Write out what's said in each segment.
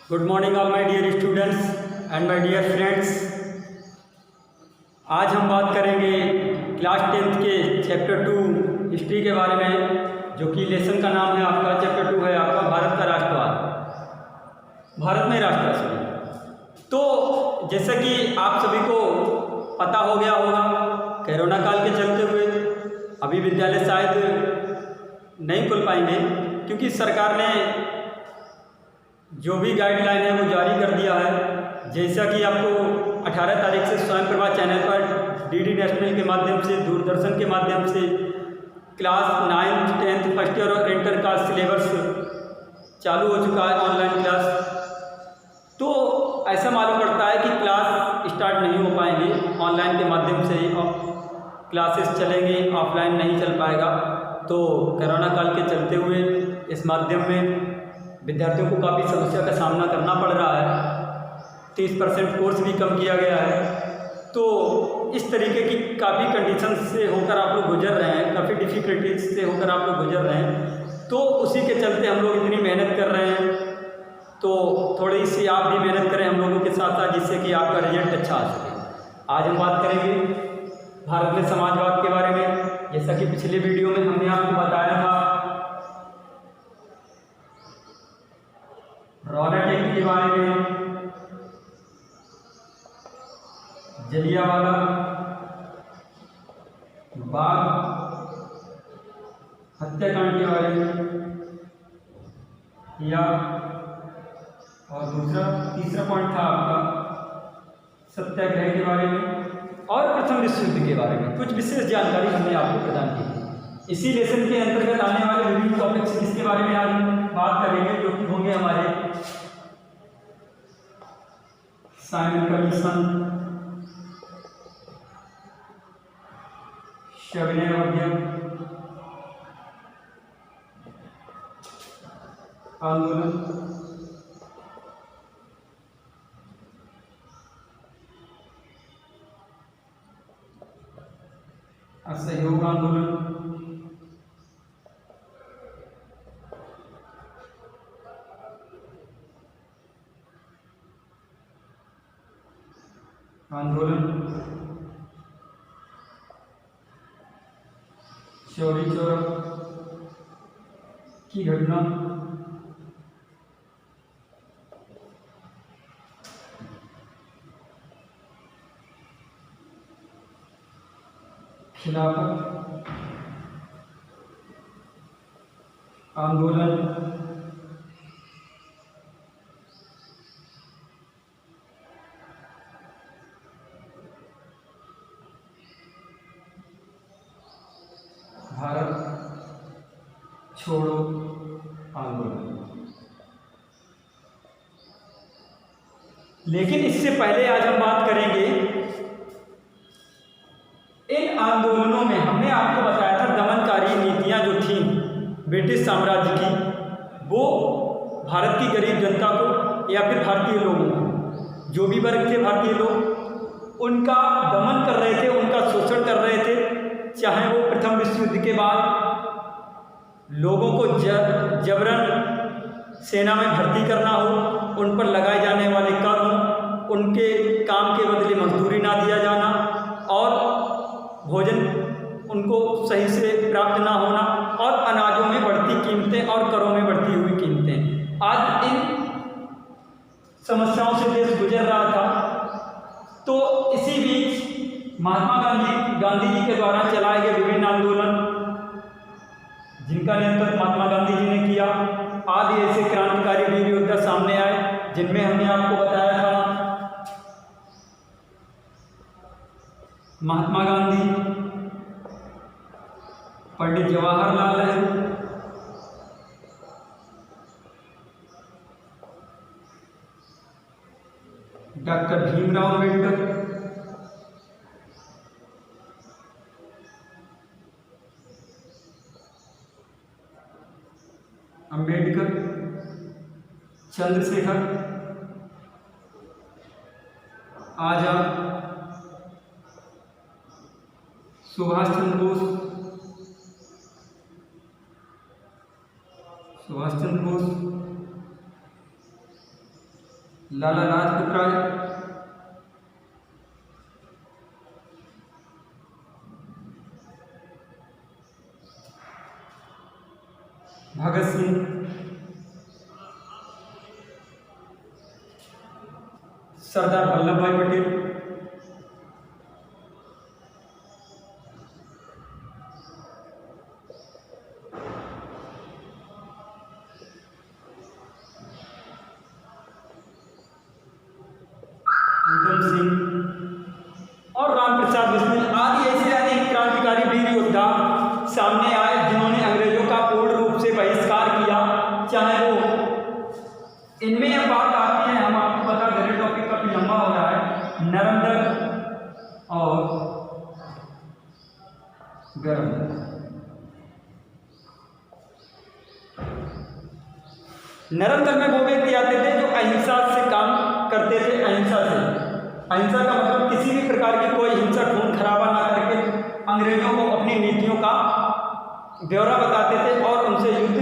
Good morning all my dear students and my dear friends. आज हम बात करेंगे क्लास 10th के चैप्टर 2 हिस्ट्री के बारे में, जो कि लेसन का नाम है आपका। चैप्टर 2 है आपका भारत का राष्ट्रवाद, भारत में राष्ट्रवाद। तो जैसा कि आप सभी को पता हो गया होगा, कोरोना काल के चलते हुए अभी विद्यालय शायद नहीं खुल पाएंगे, क्योंकि सरकार ने जो भी गाइडलाइन है वो जारी कर दिया है। जैसा कि आपको 18 तारीख से स्वयं प्रभा चैनल पर डीडी नेशनल के माध्यम से, दूरदर्शन के माध्यम से class 9th 10th first year और इंटर का सिलेबस चालू हो चुका है, ऑनलाइन क्लास। तो ऐसा मालूम पड़ता है कि क्लास स्टार्ट नहीं हो पाएंगे, ऑनलाइन के माध्यम से ही क्लासेस चलेंगे, ऑफलाइन नहीं चल पाएगा। तो कोरोना काल के चलते हुए इस माध्यम में विद्यार्थियों को काफ़ी समस्या का सामना करना पड़ रहा है। 30% कोर्स भी कम किया गया है। तो इस तरीके की काफ़ी कंडीशन से होकर आप लोग गुजर रहे हैं, काफ़ी डिफ़िकल्टीज से होकर आप लोग गुजर रहे हैं। तो उसी के चलते हम लोग इतनी मेहनत कर रहे हैं। तो थोड़ी सी आप भी मेहनत करें हम लोगों के साथ साथ, जिससे कि आपका रिजल्ट अच्छा आ सके। आज हम बात करेंगे भारत में समाजवाद के बारे में। जैसा कि पिछले वीडियो में हमने आपको बताया था रॉलेट एक्ट के बारे में, जलियांवाला बाग हत्याकांड के बारे में, या और तीसरा पॉइंट था आपका सत्याग्रह के बारे में, और प्रथम विश्व युद्ध के बारे में कुछ विशेष जानकारी हमने आपको प्रदान की थी। इसी लेसन के अंतर्गत आने वाले विभिन्न टॉपिक्स जिसके बारे में आज हम बात करेंगे, जो कि होंगे हमारे साइमन कमीशन, सविनय उद्यम आंदोलन, असहयोग आंदोलन, चौरी चौरा की घटना, खिलाफत आंदोलन, भारत छोड़ो आंदोलन। लेकिन इससे पहले आज हम बात करेंगे इन आंदोलनों में हमने आपको बताया था दमनकारी नीतियां जो थीं ब्रिटिश साम्राज्य की, वो भारत की गरीब जनता को या फिर भारतीय लोगों को, जो भी वर्ग थे भारतीय लोग, उनका दमन कर रहे थे, उनका शोषण कर रहे थे। चाहे वो प्रथम विश्व युद्ध के बाद लोगों को जबरन सेना में भर्ती करना हो, उन पर लगाए जाने वाले कर हों, उनके काम के बदले मजदूरी ना दिया जाना, और भोजन उनको सही से प्राप्त ना होना, और अनाजों में बढ़ती कीमतें और करों में बढ़ती हुई कीमतें। आज इन समस्याओं से देश गुजर रहा था। तो इसी बीच महात्मा गांधी जी के द्वारा चलाए गए विभिन्न आंदोलन, जिनका नेतृत्व महात्मा गांधी जी ने किया, आदि ऐसे क्रांतिकारी वीर योद्धा सामने आए, जिनमें हमने आपको बताया था महात्मा गांधी, पंडित जवाहरलाल नेहरू, डॉक्टर भीमराव अम्बेडकर, चंद्रशेखर आजाद, सुभाष चंद्र बोस, लाला लाजपत राय, भगत सिंह, सरदार वल्लभ भाई पटेल, उधम सिंह और राम प्रसाद बिस्मिल आदि ऐसे अनेक क्रांतिकारी वीर योद्धा सामने आए जिन्होंने अंग्रेजों का पूर्ण रूप से बहिष्कार किया। चाहे वो इनमें यह बात आती है, हम आपको बता दे रहे, टॉपिक काफी लंबा हो रहा है, नरेंद्र और गवर्नर। नरेंद्र में वो व्यक्ति आते थे जो अहिंसा से काम करते थे। अहिंसा से, अहिंसा का मतलब किसी भी प्रकार की कोई हिंसा खून खराबा ना करके अंग्रेजों को अपनी नीतियों का ब्यौरा बताते थे और उनसे युद्ध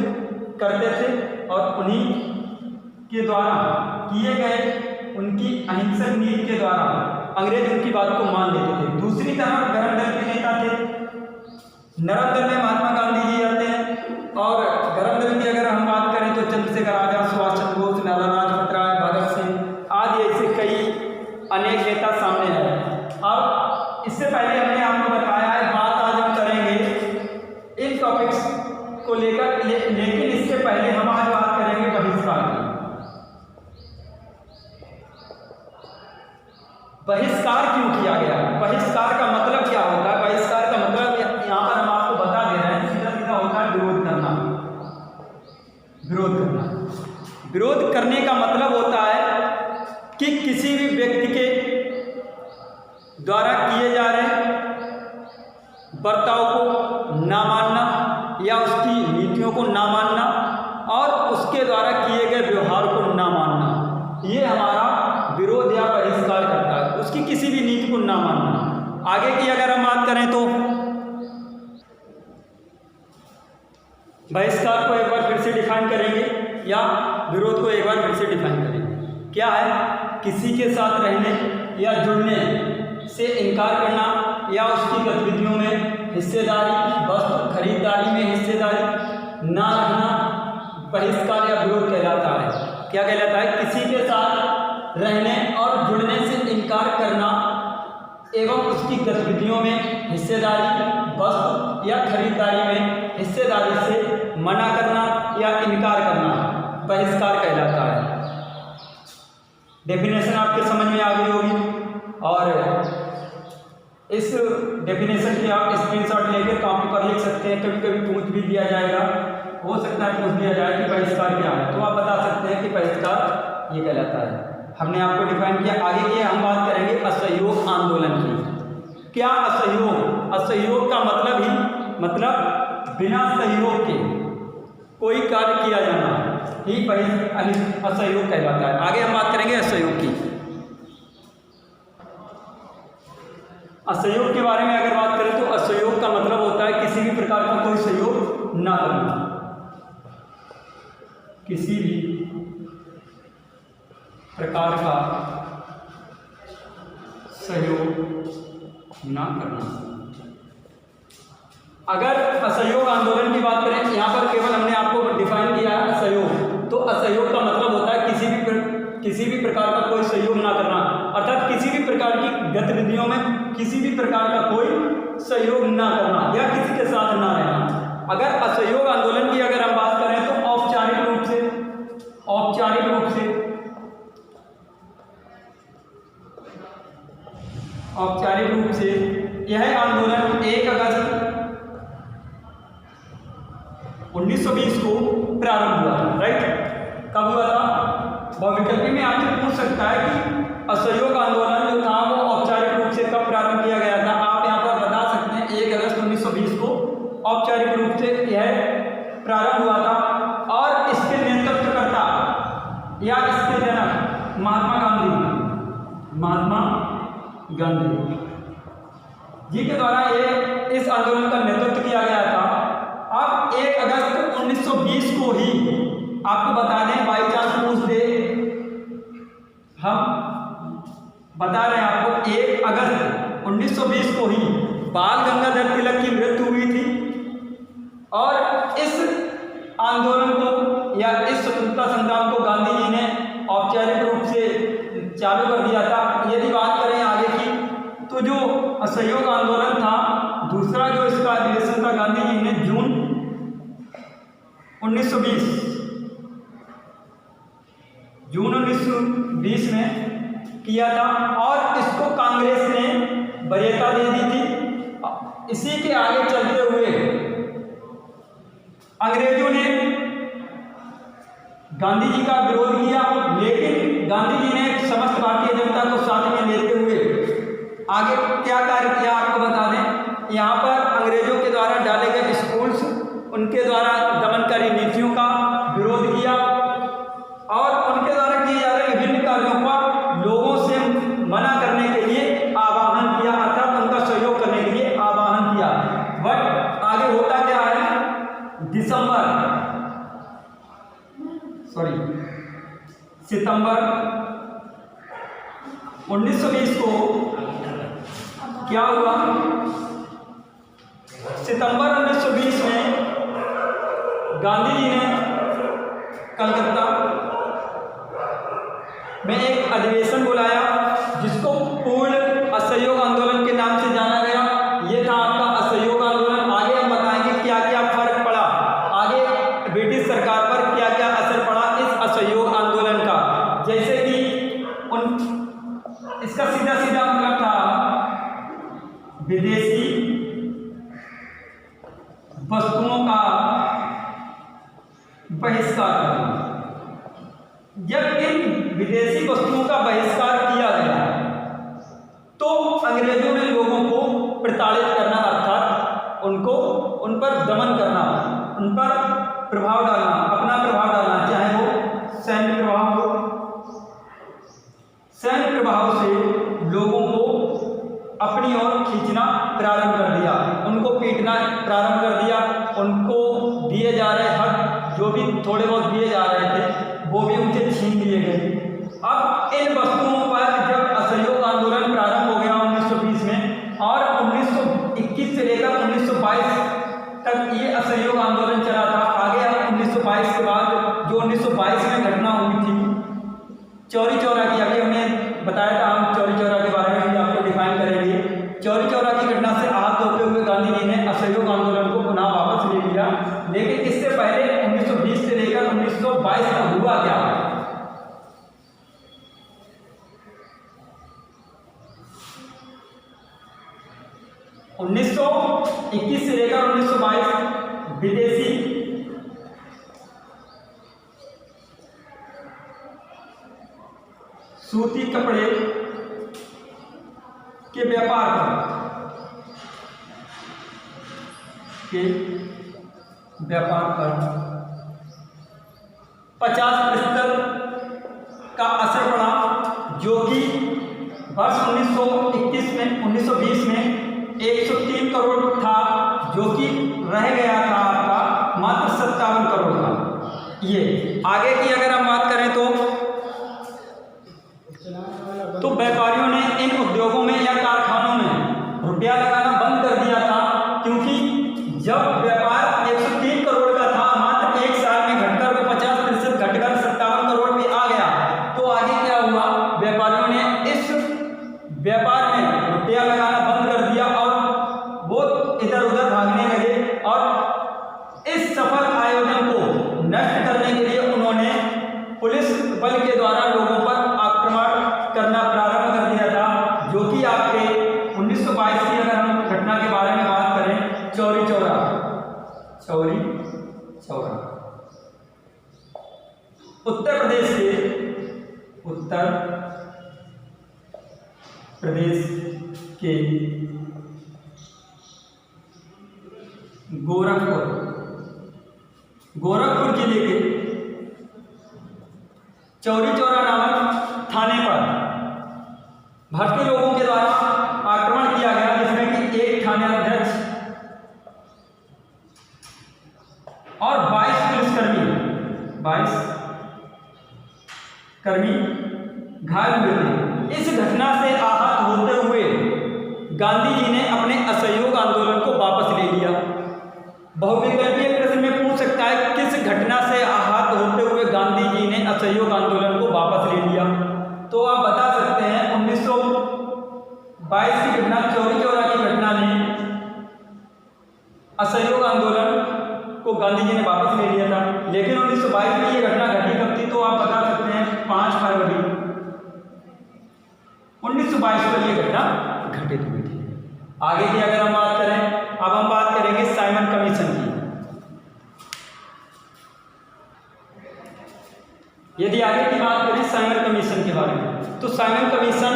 करते थे और उन्हीं के द्वारा किए गए उनकी अहिंसक नीति के द्वारा अंग्रेज उनकी बात को मान लेते थे। दूसरी तरफ गरम दल के नेता थे, नरम दल में महात्मा गांधी जी आते हैं और गरम दल की अगर हम बात करें तो चंद्रशेखर आजाद, सुभाष चंद्र बोस, लाला लाजपत राय, भगत सिंह आदि ऐसे कई अनेक नेता सामने आए। अब इससे पहले हमने आपको बताया है, बात आज हम करेंगे इन टॉपिक्स को लेकर, लेकिन इससे पहले हम आज बात करेंगे बहिष्कार की। बहिष्कार क्यों किया गया? बहिष्कार का मतलब क्या होता है? बहिष्कार का मतलब यहाँ पर हम आपको बता दे रहे हैं, सीधा सीधा होता है विरोध करना। विरोध करना, विरोध करने का मतलब होता है कि किसी भी व्यक्ति के द्वारा किए जा रहे बर्ताव को ना मानना या उसकी नीतियों को ना मानना और उसके द्वारा किए गए व्यवहार को ना मानना, ये हमारा विरोध या बहिष्कार करता है, उसकी किसी भी नीति को ना मानना। आगे की अगर हम बात करें तो बहिष्कार को एक बार फिर से डिफाइन करेंगे या विरोध को एक बार फिर से डिफाइन करेंगे। क्या है? किसी के साथ रहने या जुड़ने से इनकार करना या उसकी गतिविधियों में हिस्सेदारी, वस्तु खरीदारी में हिस्सेदारी ना रखना बहिष्कार या विरोध कहलाता है। क्या कहलाता है? किसी के साथ रहने और जुड़ने से इनकार करना एवं उसकी गतिविधियों में हिस्सेदारी, वस्तु या खरीदारी में हिस्सेदारी से मना करना या इनकार करना बहिष्कार कहलाता है। डेफिनेशन आपके समझ में आ गई होगी और इस डेफिनेशन की आप स्क्रीनशॉट लेकर कॉपी पर लिख सकते हैं। कभी कभी पूछ भी दिया जाएगा, हो सकता है पूछ दिया जाए कि बहिष्कार क्या है, तो आप बता सकते हैं कि बहिष्कार ये कहलाता है। हमने आपको डिफाइन किया। आगे की हम बात करेंगे असहयोग आंदोलन की। क्या असहयोग? असहयोग का मतलब ही बिना सहयोग के कोई कार्य किया जाना ही असहयोग कहलाता है। आगे हम बात करेंगे असहयोग की। असहयोग के बारे में अगर बात करें तो असहयोग का मतलब होता है किसी भी प्रकार का कोई सहयोग ना करना, किसी भी प्रकार का सहयोग ना करना। अगर असहयोग आंदोलन की बात करें, यहाँ पर केवल हमने आपको डिफाइन किया है असहयोग, तो असहयोग का मतलब होता है किसी भी प्रकार का कोई सहयोग ना करना, अर्थात किसी भी प्रकार की गतिविधियों में किसी भी प्रकार का कोई सहयोग ना करना या किसी के साथ ना रहना। अगर असहयोग आंदोलन की अगर हम बात करें तो औपचारिक रूप से यह आंदोलन 1 अगस्त 1920 को प्रारंभ हुआ था। राइट, कब हुआ था? बहुविकल्पी में आपसे पूछ सकता है कि असहयोग आंदोलन जो था वो औपचारिक रूप से कब प्रारंभ किया गया था। आप यहाँ पर बता सकते हैं 1 अगस्त 1920 को औपचारिक रूप से यह प्रारंभ हुआ था और इसके नेतृत्वकर्ता या इसके जनक महात्मा गांधी जी के द्वारा इस आंदोलन का नेतृत्व किया गया था। अब 1 अगस्त 1920 को ही आपको बता दें, बाई चांस पूछ दे बता रहे हैं आपको 1 अगस्त 1920 को ही बाल गंगाधर तिलक की मृत्यु हुई थी। और इस आंदोलन को या इस स्वतंत्रता संग्राम को गांधी जी ने औपचारिक रूप से चालू कर दिया था। यदि बात करें आगे की, तो जो असहयोग आंदोलन था, दूसरा जो इसका अधिवेशन था, गांधी जी ने जून 1920 में किया था और इसको कांग्रेस ने वरीयता दे दी थी। इसी के आगे चलते हुए अंग्रेजों ने गांधी जी का विरोध किया, लेकिन गांधी जी ने समस्त भारतीय जनता को साथ में लेते हुए आगे क्या कार्य किया आपको बता दें। यहाँ पर अंग्रेजों के द्वारा डाले गए स्कूल्स, उनके द्वारा दमनकारी नीतियों का विरोध किया और उनके द्वारा किए जा रहे विभिन्न कार्यों का लोगों से मना करने के लिए आह्वान किया, अर्थात उनका सहयोग करने के लिए आह्वान किया। बट आगे होता क्या है, सितंबर 1920 को क्या हुआ, सितंबर 1920 में गांधी जी ने कलकत्ता में एक अधिवेशन बुलाया जिसको पूर्ण असहयोग आंदोलन के नाम से जाना गया। ये था आपका असहयोग आंदोलन। आगे हम बताएंगे क्या क्या फर्क पड़ा, आगे ब्रिटिश सरकार पर क्या क्या असर पड़ा इस असहयोग आंदोलन का। जैसे कि इसका सीधा सीधा मतलब था विदेशी वस्तुओं का बहिष्कार करना। जब इन विदेशी वस्तुओं का बहिष्कार किया गया तो अंग्रेजों ने लोगों को प्रताड़ित करना, अर्थात उन पर दमन करना, उन पर प्रभाव डालना, अपना प्रभाव डालना, चाहे वो सैन्य प्रभाव हो। सैन्य प्रभाव से लोगों को अपनी ओर खींचना प्रारंभ कर दिया, उनको पीटना प्रारंभ कर दिया, उनको दिए जा रहे हक जो भी थोड़े बहुत दिए जा रहे थे वो भी उनसे छीन लिए गए। अब इन वस्तुओं पर जब असहयोग आंदोलन प्रारंभ हो गया 1920 में और 1921 से लेकर 1922 तक ये असहयोग आंदोलन चला था। आगे हम 1922 के बाद जो 1922 में घटना हुई थी चौरी चौरा की, अभी हमने बताया था, हम चौरी चौरा के बारे में भी आपको डिफाइन करेंगे। चौरी चौरा की घटना से आहत होते हुए गांधी जी ने असहयोग आंदोलन को पुनः वापस ले लिया। लेकिन इससे पहले 1920 से लेकर 1922 तक हुआ क्या, (1921 से लेकर 1922 विदेशी सूती कपड़े के व्यापार पर 50% का असर पड़ा, जो कि वर्ष 1920 में 103 करोड़ था, जो कि रह गया था आपका मात्र 57 करोड़ का। ये आगे की अगर हम बात करें तो व्यापारियों ने इन उद्योगों में या कारखानों में रुपया लगाना बंद कर दिया था, क्योंकि जब व्यापार 103 करोड़ का था मात्र एक साल में घटकर वो 50% घटकर 57 करोड़ पे आ गया। तो आगे क्या हुआ, व्यापारियों ने इस व्यापार में रुपया लगाना बंद कर दिया और वो इधर उधर भागने लगे और इस सफल आयोजन को नष्ट करने के लिए उन्होंने पुलिस बल के द्वारा लोगों पर आक्रमण करना प्रारंभ कर दिया था, जो कि आपके 1922 की अगर हम घटना के बारे में बात करें, चौरी चौरा उत्तर प्रदेश के गोरखपुर जिले के चौरी चौरा नामक थाने पर भारतीय लोगों के द्वारा आक्रमण किया गया, जिसमें कि एक थानाध्यक्ष और 22 पुलिसकर्मी घायल हुए थे। इस घटना से आहत होते हुए गांधी जी ने अपने असहयोग आंदोलन को वापस ले लिया। बहुविकल्पीय प्रश्न में पूछ सकता है किस घटना से आहत होते हुए गांधी जी ने असहयोग आंदोलन को वापस ले लिया। तो आप बता सकते हैं 1922 की घटना, चौरी चौरा की घटना ने असहयोग आंदोलन को गांधी जी ने वापस ले लिया था। लेकिन 1922 में ये घटना घटी कब थी? तो आप बता सकते हैं 5 फरवरी 1922 को ये घटना घटित हुई थी। आगे की अगर हम बात करें, अब हम बात करेंगे साइमन कमीशन की। यदि आगे की बात करें साइमन कमीशन के बारे में, तो साइमन कमीशन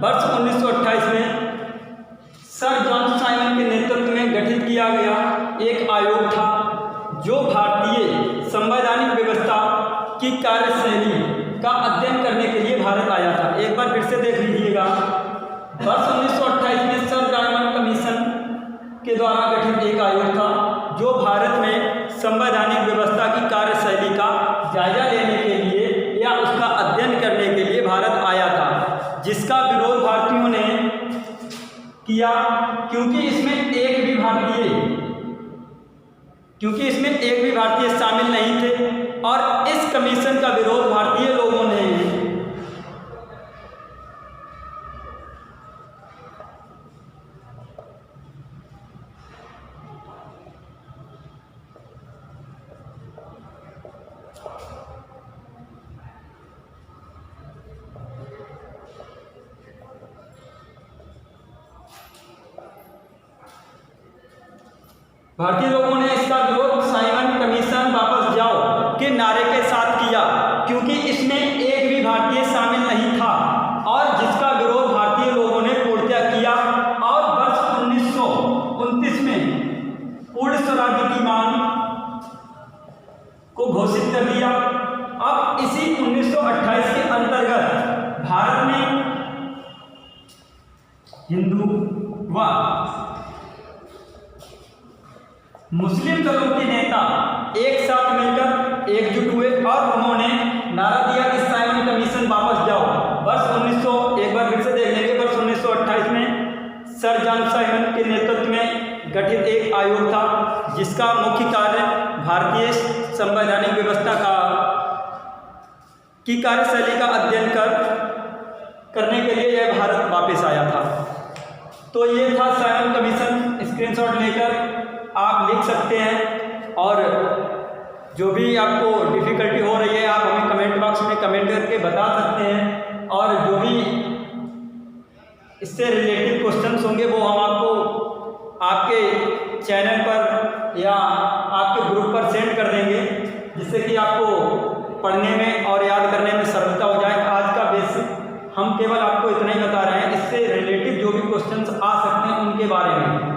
वर्ष 1928 में सर जॉन साइमन के नेतृत्व में गठित किया गया एक आयोग था जो भारतीय संवैधानिक व्यवस्था की कार्यशैली का अध्ययन करने के लिए भारत आया था। एक बार फिर से देख लीजिएगा, वर्ष 1928 में सर जॉन कमीशन के द्वारा गठित एक आयोग था जो भारत में संवैधानिक व्यवस्था की कार्यशैली का जायजा लेने के लिए या उसका अध्ययन करने के लिए भारत आया था, जिसका विरोध भारतीयों ने किया क्योंकि इसमें एक भी भारतीय शामिल नहीं थे और इस कमीशन का विरोध भारतीय लोगों ने इसका विरोध साइमन कमीशन वापस जाओ के नारे के साथ किया क्योंकि इसमें एक भी भारतीय शामिल नहीं था और जिसका विरोध भारतीय लोगों ने पूर्णतः किया और वर्ष 1929 में पूर्ण स्वराज्य की मांग को घोषित कर दिया। अब इसी 1928 के अंतर्गत भारत में हिंदू व मुस्लिम दलों के नेता एक साथ मिलकर एकजुट हुए और उन्होंने नारा दिया कि साइमन कमीशन वापस जाओ। एक बार फिर से देख लेंगे, वर्ष 1928 में सर जॉन साइमन के नेतृत्व में गठित एक आयोग था जिसका मुख्य कार्य भारतीय संवैधानिक व्यवस्था की कार्यशैली का अध्ययन करने के लिए यह भारत वापस आया था। तो ये था साइमन कमीशन। स्क्रीनशॉट लेकर आप लिख सकते हैं और जो भी आपको डिफ़िकल्टी हो रही है आप हमें कमेंट बॉक्स में कमेंट करके बता सकते हैं और जो भी इससे रिलेटेड क्वेश्चंस होंगे वो हम आपको आपके चैनल पर या आपके ग्रुप पर सेंड कर देंगे जिससे कि आपको पढ़ने में और याद करने में सरलता हो जाए। आज का बेसिक हम केवल आपको इतना ही बता रहे हैं, इससे रिलेटेड जो भी क्वेश्चंस आ सकते हैं उनके बारे में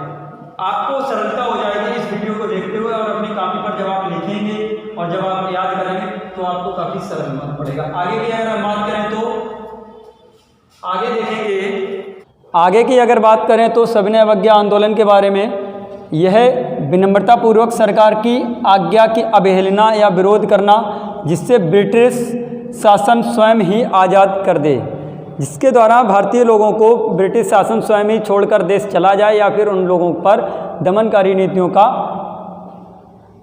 आपको सरलता हो जाएगी इस वीडियो को देखते हुए और अपनी कॉपी पर जब आप लिखेंगे और जब आप याद करेंगे तो आपको काफ़ी सरल पड़ेगा। आगे की अगर हम बात करें तो आगे देखेंगे, आगे की अगर बात करें तो सविनय अवज्ञा आंदोलन के बारे में। यह विनम्रतापूर्वक सरकार की आज्ञा की अवहेलना या विरोध करना जिससे ब्रिटिश शासन स्वयं ही आज़ाद कर दे, जिसके द्वारा भारतीय लोगों को ब्रिटिश शासन स्वयं ही छोड़कर देश चला जाए या फिर उन लोगों पर दमनकारी नीतियों का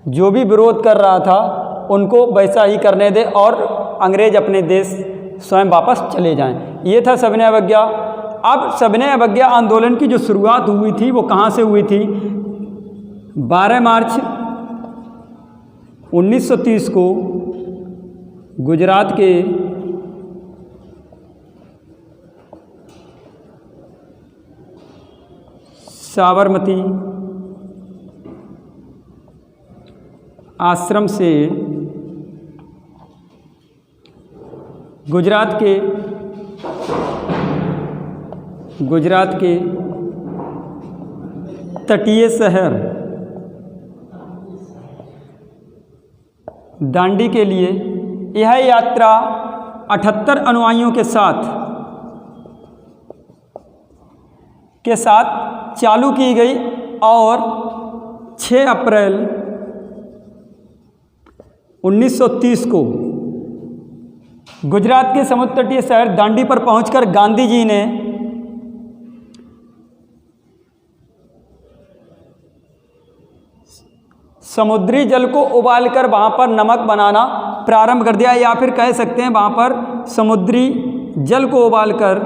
जो भी विरोध कर रहा था उनको वैसा ही करने दे और अंग्रेज अपने देश स्वयं वापस चले जाएं। ये था सविनय अवज्ञा। अब सविनय अवज्ञा आंदोलन की जो शुरुआत हुई थी वो कहाँ से हुई थी? 12 मार्च 1930 को गुजरात के साबरमती आश्रम से गुजरात के तटीय शहर दांडी के लिए यह यात्रा 78 अनुयायियों के साथ चालू की गई और 6 अप्रैल 1930 को गुजरात के समुद्र तटीय शहर दांडी पर पहुंचकर गांधी जी ने समुद्री जल को उबालकर वहाँ पर नमक बनाना प्रारंभ कर दिया, या फिर कह सकते हैं वहाँ पर समुद्री जल को उबालकर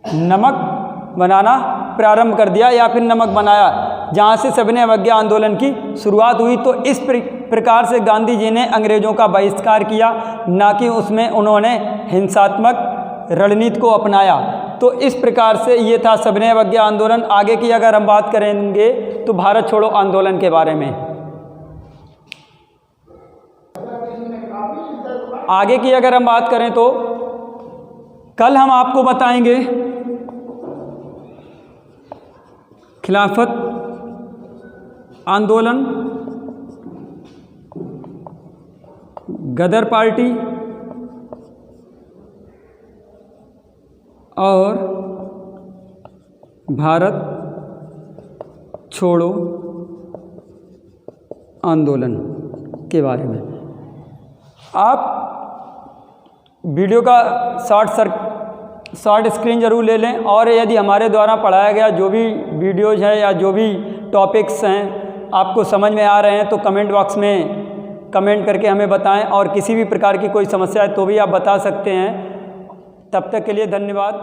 नमक बनाना प्रारंभ कर दिया, या फिर नमक बनाया, जहाँ से सविनय अवज्ञा आंदोलन की शुरुआत हुई। तो इस प्रकार से गांधी जी ने अंग्रेज़ों का बहिष्कार किया, ना कि उसमें उन्होंने हिंसात्मक रणनीति को अपनाया। तो इस प्रकार से ये था सविनय अवज्ञा आंदोलन। आगे की अगर हम बात करेंगे तो भारत छोड़ो आंदोलन के बारे में, आगे की अगर हम बात करें तो कल हम आपको बताएंगे खिलाफत आंदोलन, गदर पार्टी और भारत छोड़ो आंदोलन के बारे में। आप वीडियो का शॉर्ट स्क्रीन जरूर ले लें, और यदि हमारे द्वारा पढ़ाया गया जो भी वीडियोज़ हैं या जो भी टॉपिक्स हैं आपको समझ में आ रहे हैं तो कमेंट बॉक्स में कमेंट करके हमें बताएं, और किसी भी प्रकार की कोई समस्या है तो भी आप बता सकते हैं। तब तक के लिए धन्यवाद।